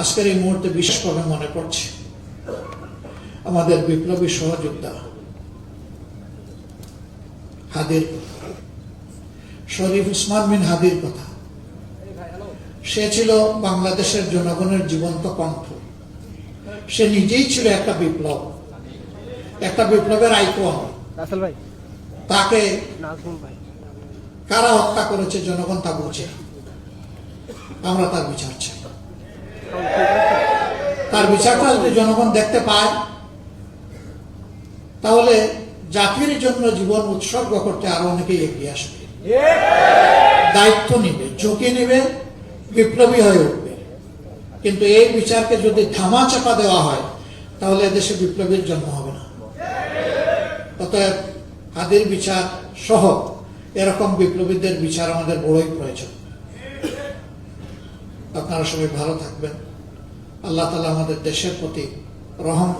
আজকের এই মুহূর্তে বিশেষভাবে মনে পড়ছে আমাদের বিপ্লবী সহযোদ্ধা হাদির শরীফ উসমান বিন হাদির কথা। সে ছিল বাংলাদেশের জনগণের জীবন্ত কণ্ঠ। সে নিজেই ছিল একটা বিপ্লব, একটা বিপ্লবের আইকন। তাকে কারা হত্যা করেছে জনগণ তা বুঝে। আমরা তার বিচার চাই। তার বিচারটা যদি জনগণ দেখতে পায় তাহলে জাতির জন্য জীবন উৎসর্গ করতে আরো অনেকেই এগিয়ে আসবে, দায়িত্ব নিবে, ঝুঁকি নিবে, বিপ্লবী হয়ে উঠবে। কিন্তু এই বিচারকে যদি ধামা চাপা দেওয়া হয় তাহলে এদেশে বিপ্লবীর জন্ম হবে না। অতএব হাদির বিচার সহ এরকম বিপ্লবীদের বিচার আমাদের বড়ই প্রয়োজন। আপনারা সবাই ভালো থাকবেন। আল্লাহ তাআলা আমাদের দেশের প্রতি রহম